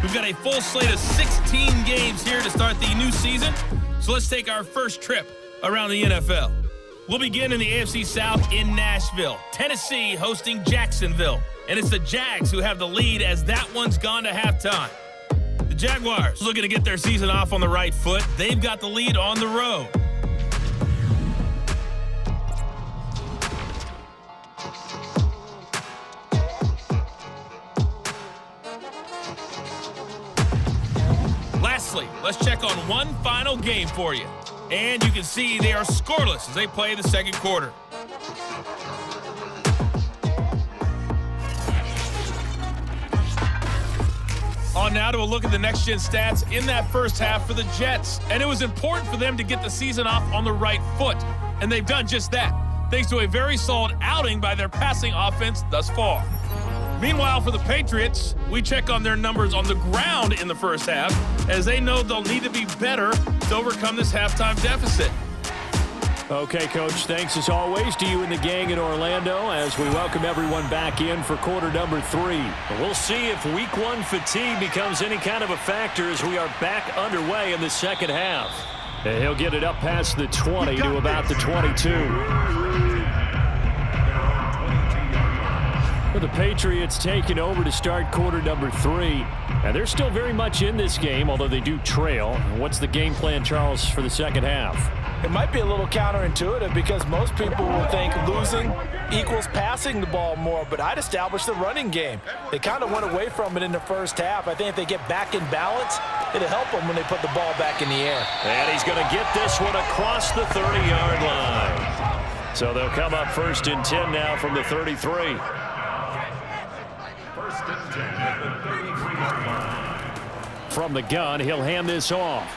We've got a full slate of 16 games here to start the new season, so let's take our first trip around the NFL. We'll begin in the AFC South in Nashville. Tennessee hosting Jacksonville, and it's the Jags who have the lead as that one's gone to halftime. The Jaguars looking to get their season off on the right foot. They've got the lead on the road. Lastly, let's check on one final game for you. And you can see they are scoreless as they play the second quarter. On now to a look at the next-gen stats in that first half for the Jets. And it was important for them to get the season off on the right foot. And they've done just that, thanks to a very solid outing by their passing offense thus far. Meanwhile, for the Patriots, we check on their numbers on the ground in the first half, as they know they'll need to be better to overcome this halftime deficit. Okay, Coach, thanks as always to you and the gang in Orlando as we welcome everyone back in for quarter number 3. We'll see if week 1 fatigue becomes any kind of a factor as we are back underway in the second half. And he'll get it up past the 20 to about the 22. The Patriots taking over to start quarter number 3. And they're still very much in this game, although they do trail. What's the game plan, Charles, for the second half? It might be a little counterintuitive because most people will think losing equals passing the ball more, but I'd establish the running game. They kind of went away from it in the first half. I think if they get back in balance, it'll help them when they put the ball back in the air. And he's going to get this one across the 30-yard line. So they'll come up first and 10 now from the 33. From the gun, he'll hand this off.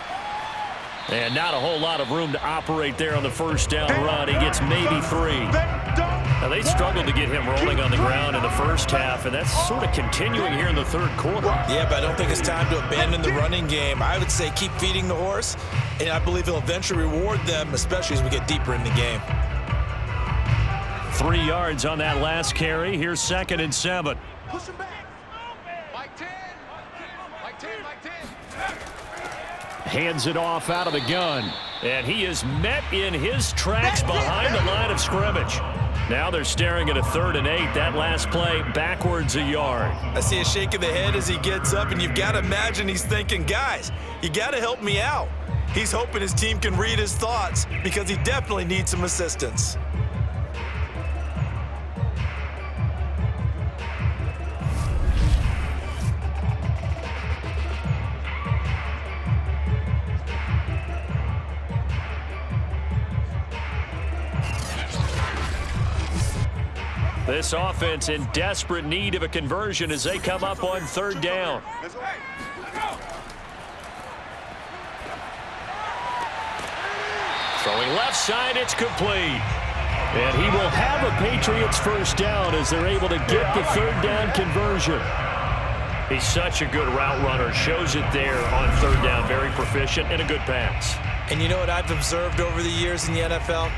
And not a whole lot of room to operate there on the first down run. He gets maybe 3. Now, they struggled to get him rolling on the ground in the first half, and that's sort of continuing here in the third quarter. Yeah, but I don't think it's time to abandon the running game. I would say keep feeding the horse, and I believe he'll eventually reward them, especially as we get deeper in the game. 3 yards on that last carry. Here's 2nd and 7. Push him back. Like 10. Like 10. Like 10. Hands it off out of the gun. And he is met in his tracks behind the line of scrimmage. Now they're staring at a 3rd and 8. That last play backwards a yard. I see a shake of the head as he gets up, and you've got to imagine he's thinking, guys, you got to help me out. He's hoping his team can read his thoughts because he definitely needs some assistance. This offense in desperate need of a conversion as they come up on 3rd down. Throwing left side, it's complete. And he will have a Patriots first down as they're able to get the 3rd down conversion. He's such a good route runner. Shows it there on 3rd down. Very proficient and a good pass. And you know what I've observed over the years in the NFL?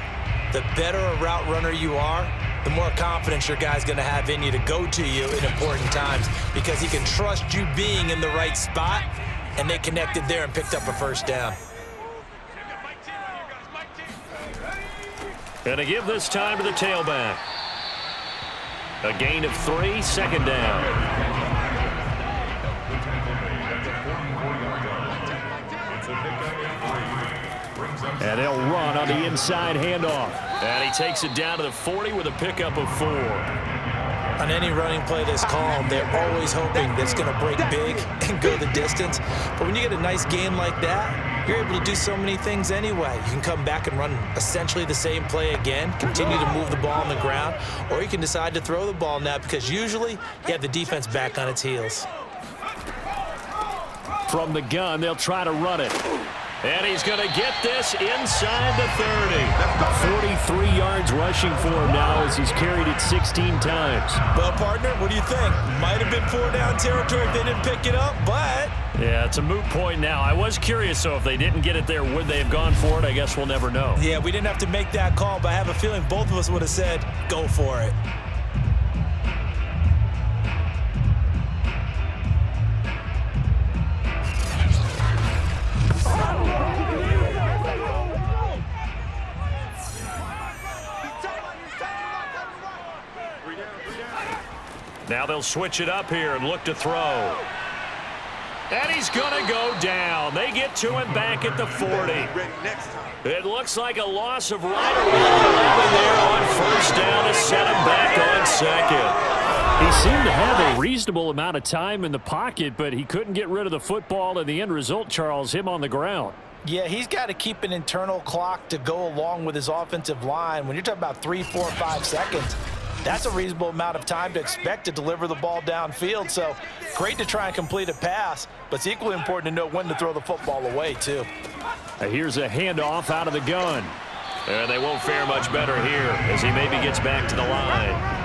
The better a route runner you are, the more confidence your guy's going to have in you to go to you in important times because he can trust you being in the right spot, and they connected there and picked up a first down. Going to give this time to the tailback. A gain of 3, 2nd down. And they'll run on the inside handoff. And he takes it down to the 40 with a pickup of 4. On any running play that's called, they're always hoping that it's going to break big and go the distance. But when you get a nice game like that, you're able to do so many things anyway. You can come back and run essentially the same play again, continue to move the ball on the ground, or you can decide to throw the ball now because usually you have the defense back on its heels. From the gun, they'll try to run it. And he's going to get this inside the 30. 43 yards rushing for him now as he's carried it 16 times. Well, partner, what do you think? Might have been 4-down territory if they didn't pick it up, but... Yeah, it's a moot point now. I was curious, so if they didn't get it there, would they have gone for it? I guess we'll never know. Yeah, we didn't have to make that call, but I have a feeling both of us would have said, go for it. Now they'll switch it up here and look to throw. And he's going to go down. They get to him back at the 40. It looks like a loss of right around 11 there on first down to set him back on second. He seemed to have a reasonable amount of time in the pocket, but he couldn't get rid of the football, and the end result, Charles, him on the ground. Yeah, he's got to keep an internal clock to go along with his offensive line. When you're talking about 3, 4, 5 seconds, that's a reasonable amount of time to expect to deliver the ball downfield. So great to try and complete a pass, but it's equally important to know when to throw the football away, too. Here's a handoff out of the gun. And they won't fare much better here as he maybe gets back to the line.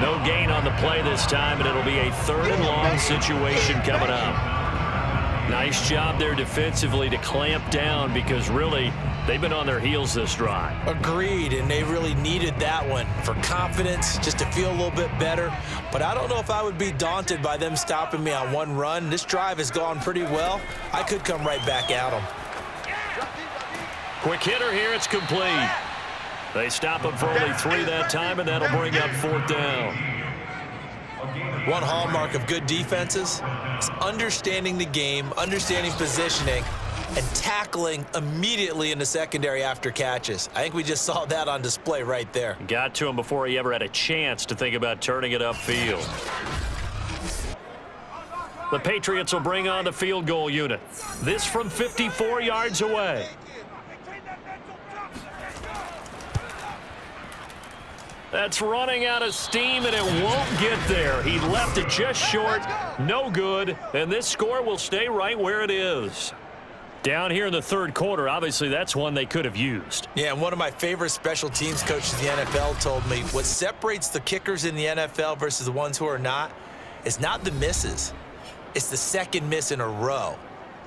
No gain on the play this time, and it'll be a 3rd and long situation coming up. Nice job there defensively to clamp down because really they've been on their heels this drive. Agreed, and they really needed that one for confidence, just to feel a little bit better. But I don't know if I would be daunted by them stopping me on one run. This drive has gone pretty well. I could come right back at them. Quick hitter here, it's complete. They stop him for only 3 that time, and that'll bring up 4th down. One hallmark of good defenses is understanding the game, understanding positioning, and tackling immediately in the secondary after catches. I think we just saw that on display right there. Got to him before he ever had a chance to think about turning it upfield. The Patriots will bring on the field goal unit. This from 54 yards away. That's running out of steam, and it won't get there. He left it just short. No good, and this score will stay right where it is. Down here in the 3rd quarter, obviously that's one they could have used. Yeah, and one of my favorite special teams coaches in the NFL told me what separates the kickers in the NFL versus the ones who are not is not the misses. It's the second miss in a row.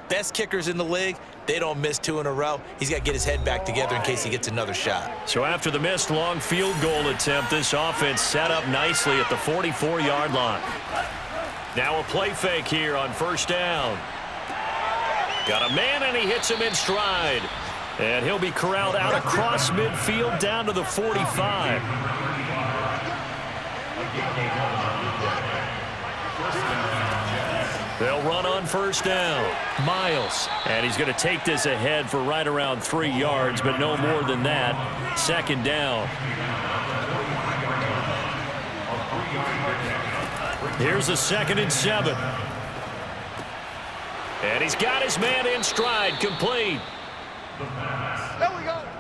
Best kickers in the league, they don't miss 2 in a row. He's got to get his head back together in case he gets another shot. So after the missed long field goal attempt, this offense set up nicely at the 44-yard line. Now a play fake here on first down. Got a man, and he hits him in stride. And he'll be corralled out across midfield down to the 45. They'll run on first down. Miles. And he's going to take this ahead for right around 3 yards, but no more than that. 2nd down. Here's a 2nd and 7. And he's got his man in stride, complete.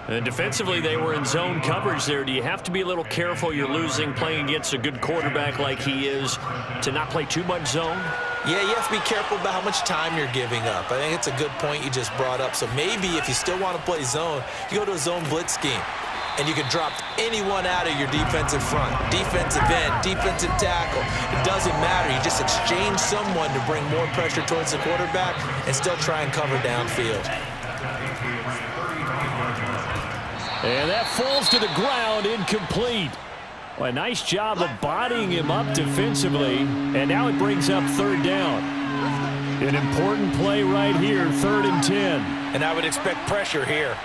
And defensively, they were in zone coverage there. Do you have to be a little careful? You're losing, playing against a good quarterback like he is, to not play too much zone? Yeah, you have to be careful about how much time you're giving up. I think it's a good point you just brought up. So maybe if you still want to play zone, you go to a zone blitz scheme. And you can drop anyone out of your defensive front, defensive end, defensive tackle. It doesn't matter. You just exchange someone to bring more pressure towards the quarterback and still try and cover downfield. And that falls to the ground, incomplete. Well, a nice job of bodying him up defensively, and now it brings up 3rd down. An important play right here, 3rd and 10. And I would expect pressure here.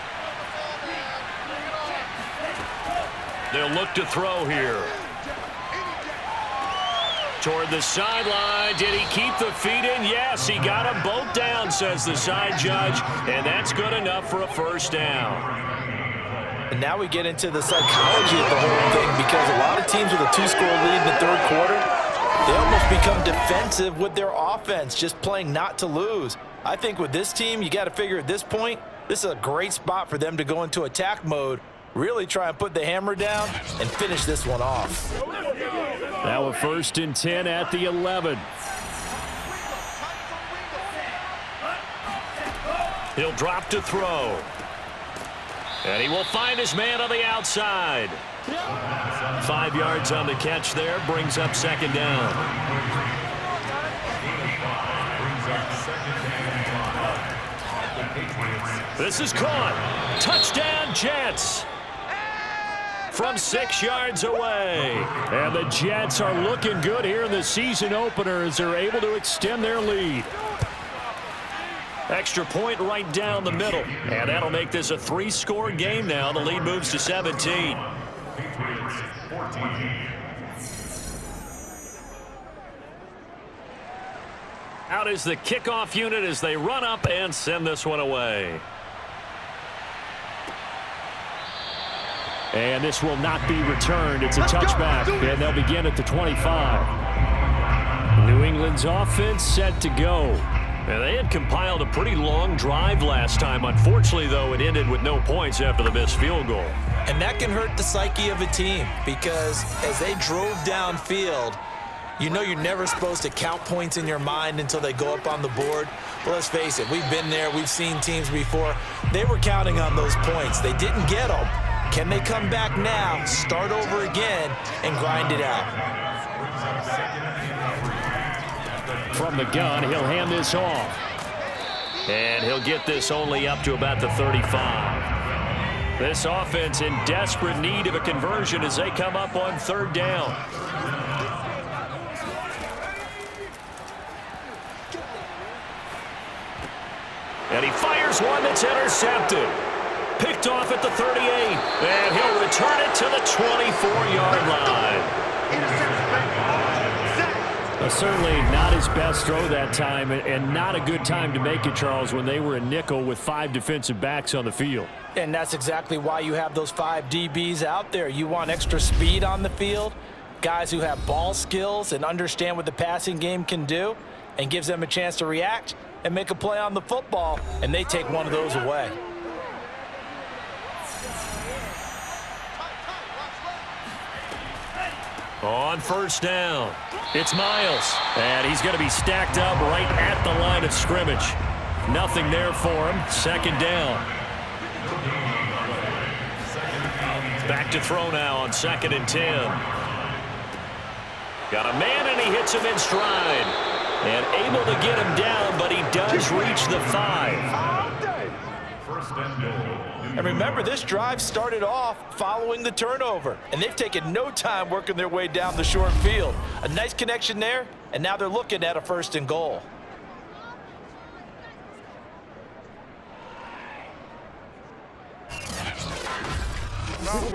They'll look to throw here. Toward the sideline. Did he keep the feet in? Yes, he got them both down, says the side judge, and that's good enough for a first down. And now we get into the psychology of the whole thing, because a lot of teams with a 2-score lead in the 3rd quarter, they almost become defensive with their offense, just playing not to lose. I think with this team, you got to figure at this point, this is a great spot for them to go into attack mode, really try and put the hammer down and finish this one off. Now a 1st and 10 at the 11. He'll drop to throw. And he will find his man on the outside. 5 yards on the catch there, brings up 2nd down. This is caught. Touchdown, Jets. From 6 yards away. And the Jets are looking good here in the season opener as they're able to extend their lead. Extra point right down the middle. And that'll make this a 3-score game now. The lead moves to 17. Out is the kickoff unit as they run up and send this one away. And this will not be returned. It's a touchback, and they'll begin at the 25. New England's offense set to go. And they had compiled a pretty long drive last time. Unfortunately, though, it ended with no points after the missed field goal. And that can hurt the psyche of a team because as they drove downfield, you know you're never supposed to count points in your mind until they go up on the board. But let's face it, we've been there. We've seen teams before. They were counting on those points. They didn't get them. Can they come back now, start over again, and grind it out? From the gun, he'll hand this off. And he'll get this only up to about the 35. This offense in desperate need of a conversion as they come up on third down. And he fires one that's intercepted. Picked off at the 38, and he'll return it to the 24-yard line. Certainly not his best throw that time, and not a good time to make it, Charles, when they were in nickel with 5 defensive backs on the field. And that's exactly why you have those 5 DBs out there. You want extra speed on the field, guys who have ball skills and understand what the passing game can do, and gives them a chance to react and make a play on the football, and they take one of those away. On first down, it's Miles, and he's going to be stacked up right at the line of scrimmage. Nothing there for him. Second down. Back to throw now on 2nd and 10. Got a man, and he hits him in stride. And able to get him down, but he does reach the 5. First and goal. And remember, this drive started off following the turnover, and they've taken no time working their way down the short field. A nice connection there, and now they're looking at a 1st and goal. Let's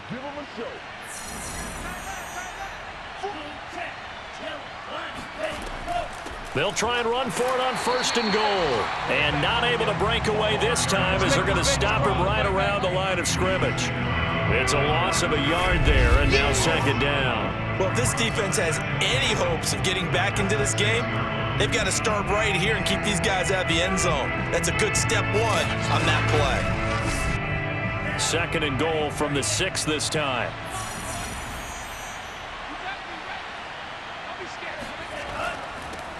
give them a show. They'll try and run for it on 1st and goal. And not able to break away this time as they're going to stop him right around the line of scrimmage. It's a loss of a yard there, and now 2nd down. Well, if this defense has any hopes of getting back into this game, they've got to start right here and keep these guys out of the end zone. That's a good step 1 on that play. 2nd and goal from the 6 this time.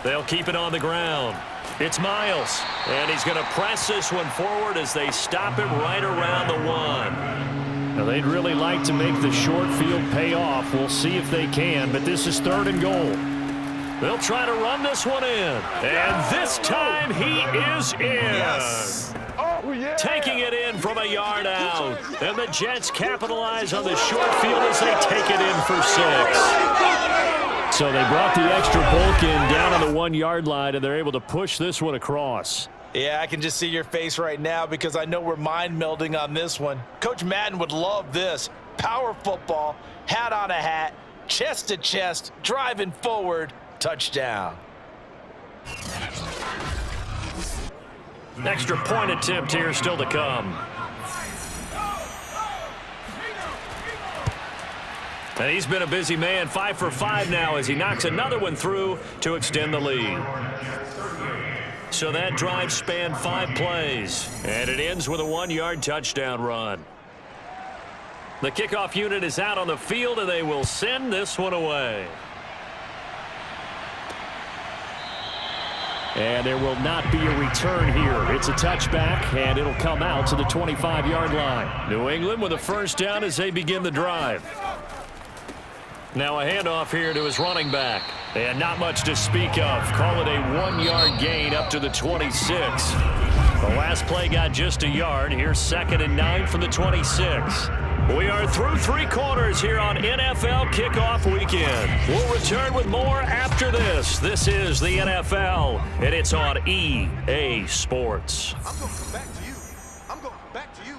They'll keep it on the ground. It's Miles, and he's going to press this one forward as they stop him right around the 1. Now, they'd really like to make the short field pay off. We'll see if they can, but this is 3rd and goal. They'll try to run this one in, and this time he is in. Yes. Oh, yeah. Taking it in from a yard out, and the Jets capitalize on the short field as they take it in for 6. So they brought the extra bulk in down on the 1-yard line, and they're able to push this one across. Yeah, I can just see your face right now because I know we're mind melding on this one. Coach Madden would love this. Power football, hat on a hat, chest to chest, driving forward, touchdown. Extra point attempt here still to come. And he's been a busy man, 5 for 5 now as he knocks another one through to extend the lead. So that drive spanned 5 plays, and it ends with a 1-yard touchdown run. The kickoff unit is out on the field, and they will send this one away. And there will not be a return here. It's a touchback, and it'll come out to the 25-yard line. New England with a 1st down as they begin the drive. Now a handoff here to his running back. And not much to speak of. Call it a 1-yard gain up to the 26. The last play got just a yard. Here's 2nd and 9 from the 26. We are through 3 quarters here on NFL Kickoff Weekend. We'll return with more after this. This is the NFL, and it's on EA Sports. I'm going to come back to you. I'm going back to you.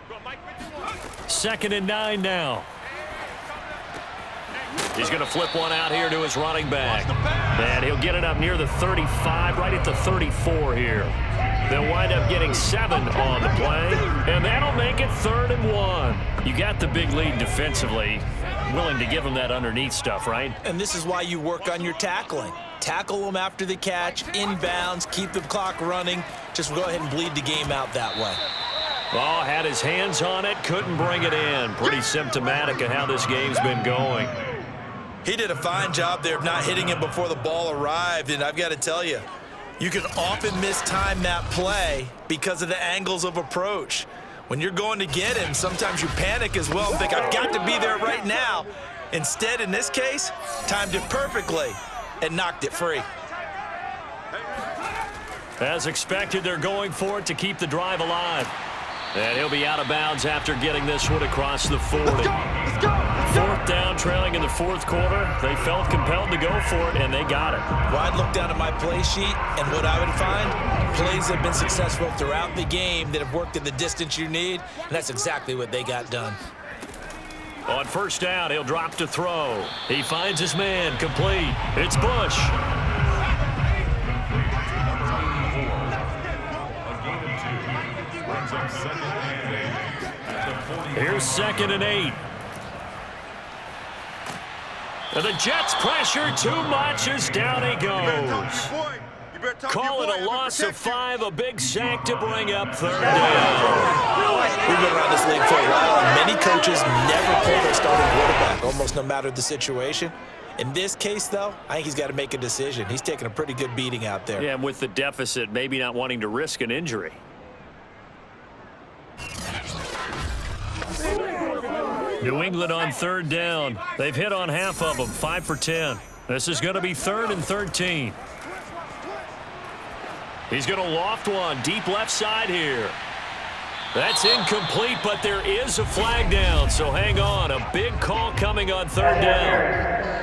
Go, Mike 51. 2nd and 9 now. He's going to flip one out here to his running back. And he'll get it up near the 35, right at the 34 here. They'll wind up getting 7 on the play, and that'll make it 3rd and 1. You got the big lead defensively. Willing to give them that underneath stuff, right? And this is why you work on your tackling. Tackle them after the catch, inbounds, keep the clock running. Just go ahead and bleed the game out that way. Oh, had his hands on it, couldn't bring it in. Pretty symptomatic of how this game's been going. He did a fine job there of not hitting him before the ball arrived, and I've got to tell you, you can often mistime that play because of the angles of approach. When you're going to get him, sometimes you panic as well and think, I've got to be there right now. Instead, in this case, timed it perfectly and knocked it free. As expected, they're going for it to keep the drive alive. And he'll be out of bounds after getting this one across the 40. Let's go! 4th down, trailing in the 4th quarter. They felt compelled to go for it, and they got it. Well, I'd look down at my play sheet, and what I would find, plays have been successful throughout the game that have worked in the distance you need, and that's exactly what they got done. On 1st down, he'll drop to throw. He finds his man, complete. It's Bush. Here's 2nd and 8. And the Jets pressure too much as down he goes. Call it a loss of 5, a big sack to bring up 3rd down. We've been around this league for a while, and many coaches never pull their starting quarterback, almost no matter the situation. In this case, though, I think he's got to make a decision. He's taking a pretty good beating out there. Yeah, and with the deficit, maybe not wanting to risk an injury. New England on 3rd down. They've hit on half of them, 5 for 10. This is going to be 3rd and 13. He's going to loft one deep left side here. That's incomplete, but there is a flag down, so hang on. A big call coming on 3rd down.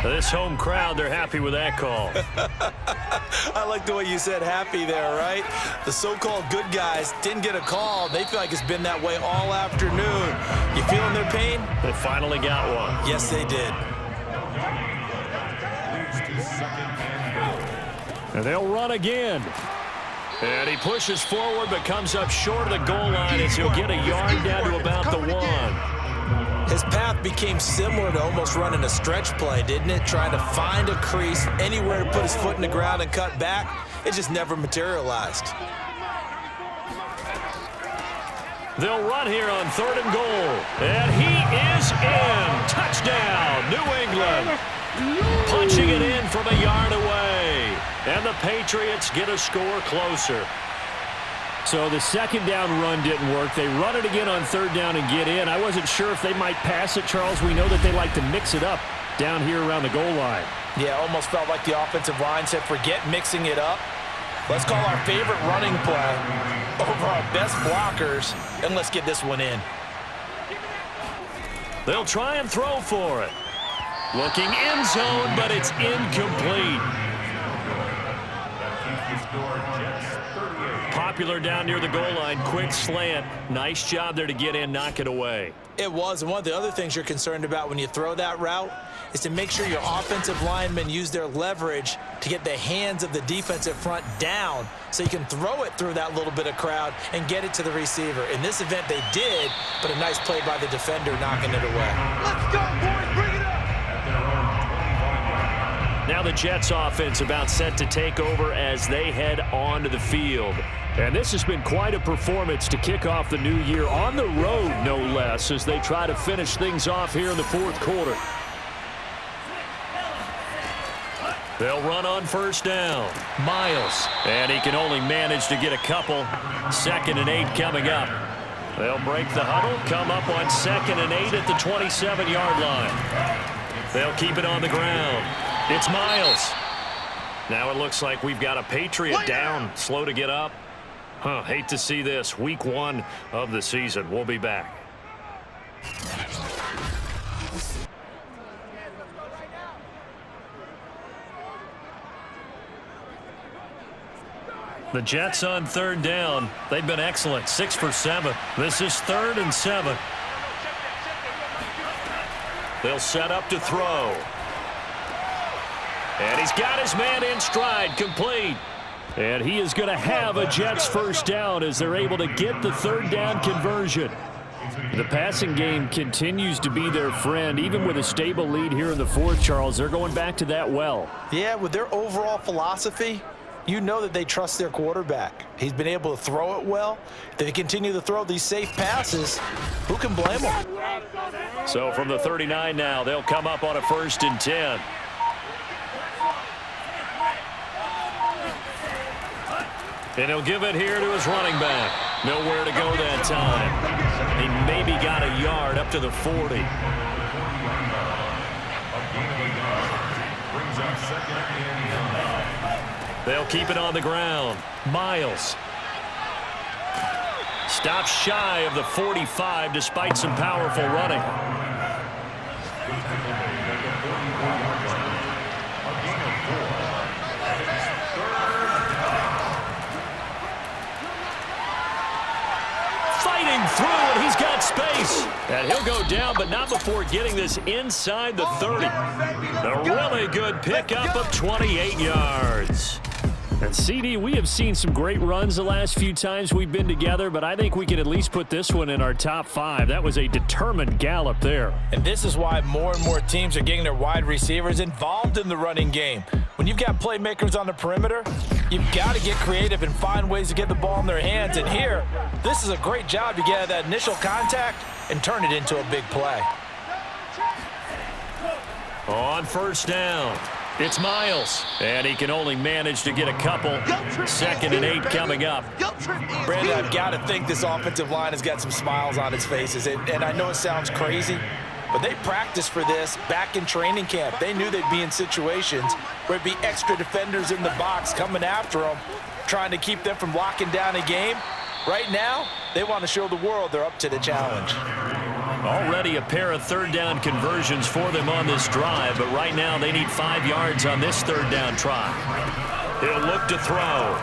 This home crowd, they're happy with that call. I like the way you said happy there, right? The so-called good guys didn't get a call. They feel like it's been that way all afternoon. You feeling their pain? They finally got one. Yes, they did. And they'll run again. And he pushes forward but comes up short of the goal line as he'll get a yard down to about the 1. His path became similar to almost running a stretch play, didn't it? Trying to find a crease, anywhere to put his foot in the ground and cut back. It just never materialized. They'll run here on 3rd and goal. And he is in. Touchdown, New England. Punching it in from a yard away. And the Patriots get a score closer. So the 2nd down run didn't work. They run it again on 3rd down and get in. I wasn't sure if they might pass it, Charles. We know that they like to mix it up down here around the goal line. Yeah, almost felt like the offensive line said, forget mixing it up. Let's call our favorite running play over our best blockers, and let's get this one in. They'll try and throw for it. Looking end zone, but it's incomplete. Popular down near the goal line, quick slant. Nice job there to get in, knock it away. It was, and one of the other things you're concerned about when you throw that route is to make sure your offensive linemen use their leverage to get the hands of the defensive front down so you can throw it through that little bit of crowd and get it to the receiver. In this event, they did, but a nice play by the defender knocking it away. Let's go, boys. Bring it up. Now the Jets offense about set to take over as they head onto the field. And this has been quite a performance to kick off the new year on the road, no less, as they try to finish things off here in the 4th quarter. They'll run on 1st down. Miles. And he can only manage to get a couple. 2nd and 8 coming up. They'll break the huddle, come up on 2nd and 8 at the 27-yard line. They'll keep it on the ground. It's Miles. Now it looks like we've got a Patriot down, slow to get up. Hate to see this. Week 1 of the season. We'll be back. The Jets on third down. They've been excellent, 6 for 7. This is 3rd and 7. They'll set up to throw. And he's got his man in stride, complete. And he is going to have a Jets first down as they're able to get the third down conversion. The passing game continues to be their friend. Even with a stable lead here in the fourth, Charles, they're going back to that well. Yeah, with their overall philosophy, you know that they trust their quarterback. He's been able to throw it well. If they continue to throw these safe passes, who can blame them? So from the 39 now, they'll come up on a 1st and 10. And he'll give it here to his running back. Nowhere to go that time. He maybe got a yard up to the 40. They'll keep it on the ground. Miles stops shy of the 45 despite some powerful running. Fighting through, and he's got space. And he'll go down, but not before getting this inside the 30. A really good pickup of 28 yards. And CD, we have seen some great runs the last few times we've been together, but I think we can at least put this one in our top 5. That was a determined gallop there. And this is why more and more teams are getting their wide receivers involved in the running game. When you've got playmakers on the perimeter, you've got to get creative and find ways to get the ball in their hands. And here, this is a great job to get out of that initial contact and turn it into a big play. On 1st down, it's Miles. And he can only manage to get a couple. 2nd and 8 coming up. Brandon, I've got to think this offensive line has got some smiles on its faces. And I know it sounds crazy, but they practiced for this back in training camp. They knew they'd be in situations where it'd be extra defenders in the box coming after them, trying to keep them from locking down a game. Right now, they want to show the world they're up to the challenge. Already a pair of 3rd down conversions for them on this drive, but right now they need 5 yards on this 3rd down try. He'll look to throw.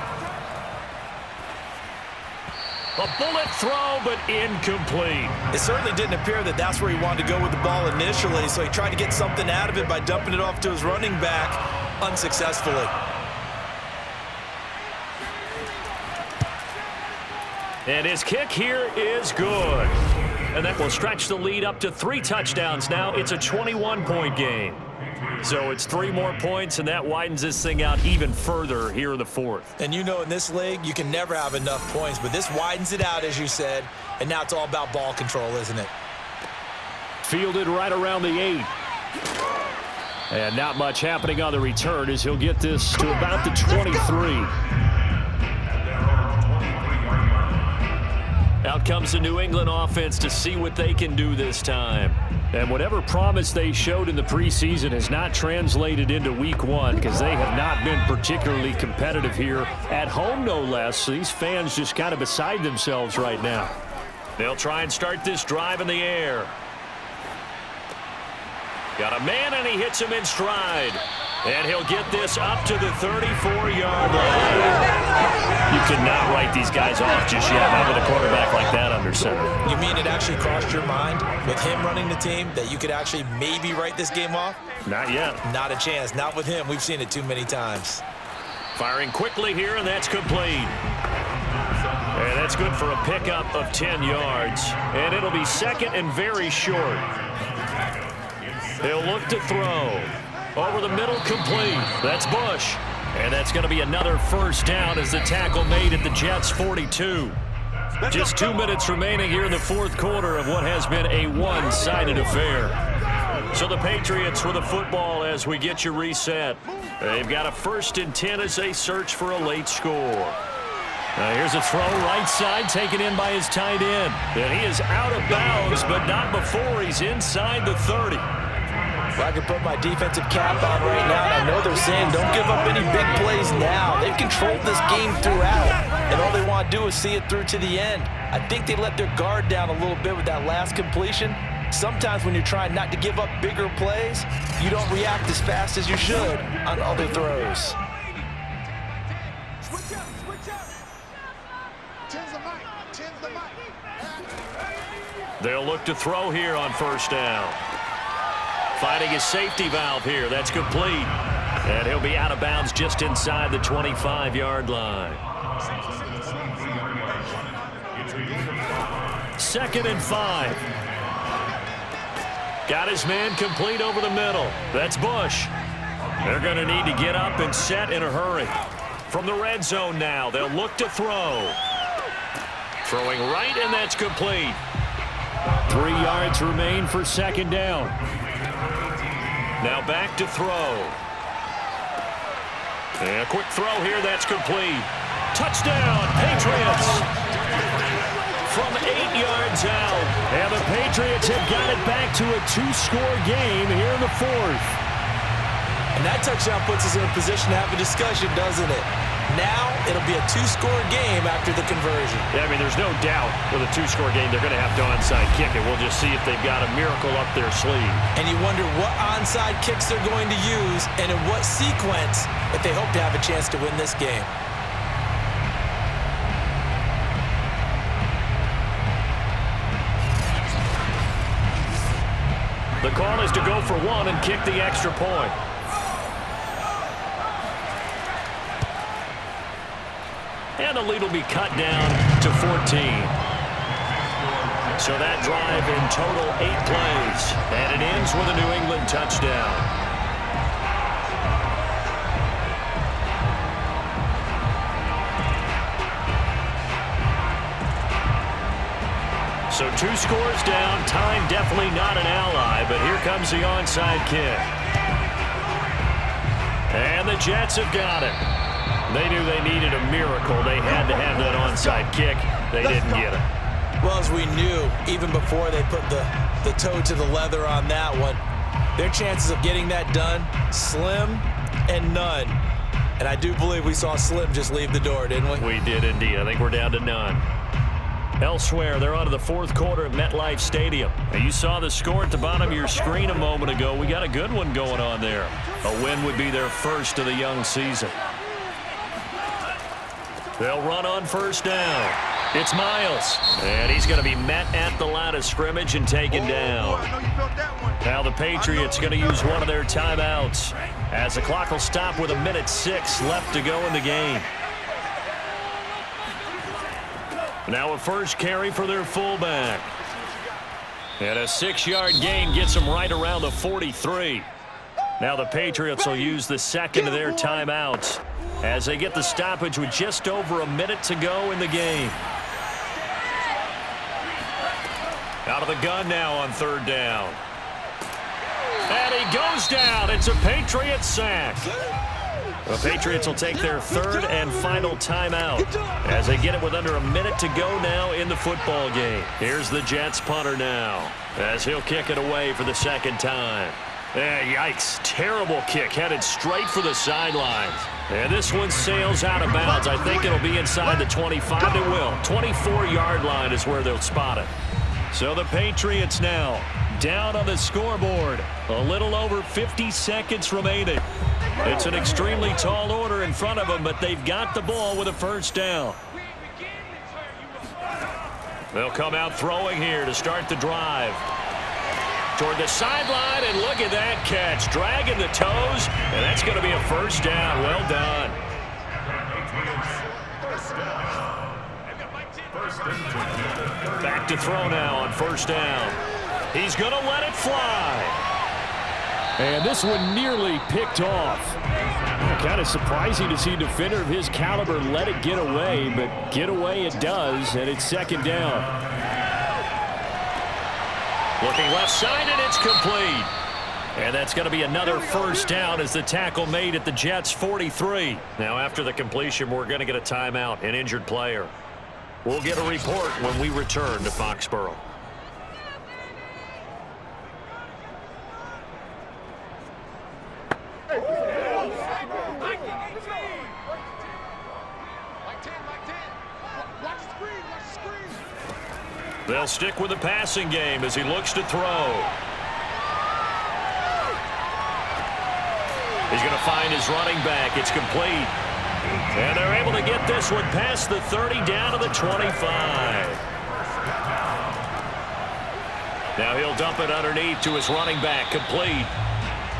A bullet throw, but incomplete. It certainly didn't appear that that's where he wanted to go with the ball initially, so he tried to get something out of it by dumping it off to his running back unsuccessfully. And his kick here is good. And that will stretch the lead up to 3 touchdowns now. It's a 21-point game. So it's 3 more points, and that widens this thing out even further here in the 4th. And you know in this league, you can never have enough points, but this widens it out, as you said, and now it's all about ball control, isn't it? Fielded right around the 8. And not much happening on the return as he'll get this to about the 23. Out comes the New England offense to see what they can do this time. And whatever promise they showed in the preseason has not translated into week 1 because they have not been particularly competitive here at home, no less. So these fans just kind of beside themselves right now. They'll try and start this drive in the air. Got a man, and he hits him in stride. And he'll get this up to the 34-yard line. You cannot write these guys off just yet, not with a quarterback like that under center. You mean it actually crossed your mind with him running the team that you could actually maybe write this game off? Not yet. Not a chance. Not with him. We've seen it too many times. Firing quickly here, and that's complete. And that's good for a pickup of 10 yards. And it'll be 2nd and very short. He'll look to throw. Over the middle, complete. That's Bush. And that's going to be another 1st down as the tackle made at the Jets' 42. Just 2 minutes remaining here in the 4th quarter of what has been a one-sided affair. So the Patriots with the football as we get you reset. They've got a 1st and 10 as they search for a late score. Now here's a throw right side taken in by his tight end. And he is out of bounds, but not before he's inside the 30. Well, I can put my defensive cap on right now, and I know they're saying don't give up any big plays now. They've controlled this game throughout, and all they want to do is see it through to the end. I think they let their guard down a little bit with that last completion. Sometimes when you're trying not to give up bigger plays, you don't react as fast as you should on other throws. Switch up, switch up. They'll look to throw here on first down. Finding his safety valve here. That's complete. And he'll be out of bounds just inside the 25-yard line. 2nd and 5. Got his man complete over the middle. That's Bush. They're going to need to get up and set in a hurry. From the red zone now, they'll look to throw. Throwing right, and that's complete. 3 yards remain for 2nd down. Now back to throw. And a quick throw here, that's complete. Touchdown, Patriots! From 8 yards out. And the Patriots have got it back to a 2-score game here in the 4th. And that touchdown puts us in a position to have a discussion, doesn't it? Now it'll be a 2-score game after the conversion. Yeah, I mean, there's no doubt with a 2-score game they're going to have to onside kick it. We'll just see if they've got a miracle up their sleeve. And you wonder what onside kicks they're going to use and in what sequence if they hope to have a chance to win this game. The call is to go for 1 and kick the extra point. And the lead will be cut down to 14. So that drive in total 8 plays. And it ends with a New England touchdown. So 2 scores down. Time definitely not an ally, but here comes the onside kick. And the Jets have got it. They knew they needed a miracle. They had to have that onside kick. They didn't get it. Well, as we knew, even before they put the toe to the leather on that one, their chances of getting that done, slim and none. And I do believe we saw Slim just leave the door, didn't we? We did indeed. I think we're down to none. Elsewhere, they're on to the 4th quarter at MetLife Stadium. Now, you saw the score at the bottom of your screen a moment ago. We got a good one going on there. A win would be their first of the young season. They'll run on first down. It's Miles. And he's going to be met at the line of scrimmage and taken down. Now the Patriots going to use one of their timeouts as the clock will stop with 1:06 left to go in the game. Now a first carry for their fullback. And a 6-yard gain gets them right around the 43. Now the Patriots will use the second of their timeouts as they get the stoppage with just over a minute to go in the game. Out of the gun now on 3rd down. And he goes down. It's a Patriot sack. The Patriots will take their 3rd and final timeout as they get it with under a minute to go now in the football game. Here's the Jets punter now as he'll kick it away for the 2nd time. Yikes. Terrible kick headed straight for the sidelines. And this one sails out of bounds. I think it'll be inside the 25. It will. 24-yard line is where they'll spot it. So the Patriots now down on the scoreboard. A little over 50 seconds remaining. It's an extremely tall order in front of them, but they've got the ball with a first down. They'll come out throwing here to start the drive. Toward the sideline, and look at that catch. Dragging the toes, and that's going to be a first down. Well done. Back to throw now on first down. He's going to let it fly. And this one nearly picked off. Kind of surprising to see a defender of his caliber let it get away, but get away it does, and it's 2nd down. Looking left side, and it's complete. And that's going to be another first down as the tackle made at the Jets' 43. Now, after the completion, we're going to get a timeout, an injured player. We'll get a report when we return to Foxborough. They'll stick with the passing game as he looks to throw. He's going to find his running back. It's complete. And they're able to get this one past the 30 down to the 25. Now he'll dump it underneath to his running back, complete.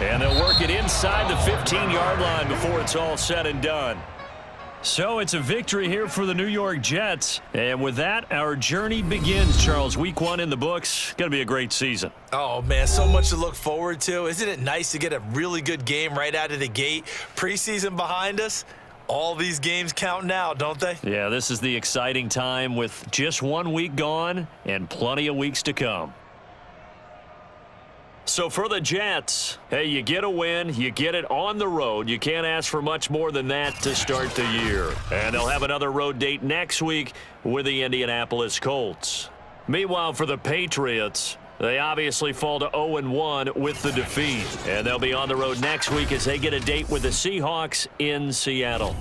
And they'll work it inside the 15-yard line before it's all said and done. So it's a victory here for the New York Jets. And with that, our journey begins, Charles. Week 1 in the books. Going to be a great season. Oh, man, so much to look forward to. Isn't it nice to get a really good game right out of the gate? Preseason behind us. All these games count now, don't they? Yeah, this is the exciting time with just 1 week gone and plenty of weeks to come. So for the Jets, hey, you get a win, you get it on the road. You can't ask for much more than that to start the year. And they'll have another road date next week with the Indianapolis Colts. Meanwhile, for the Patriots, they obviously fall to 0-1 with the defeat. And they'll be on the road next week as they get a date with the Seahawks in Seattle.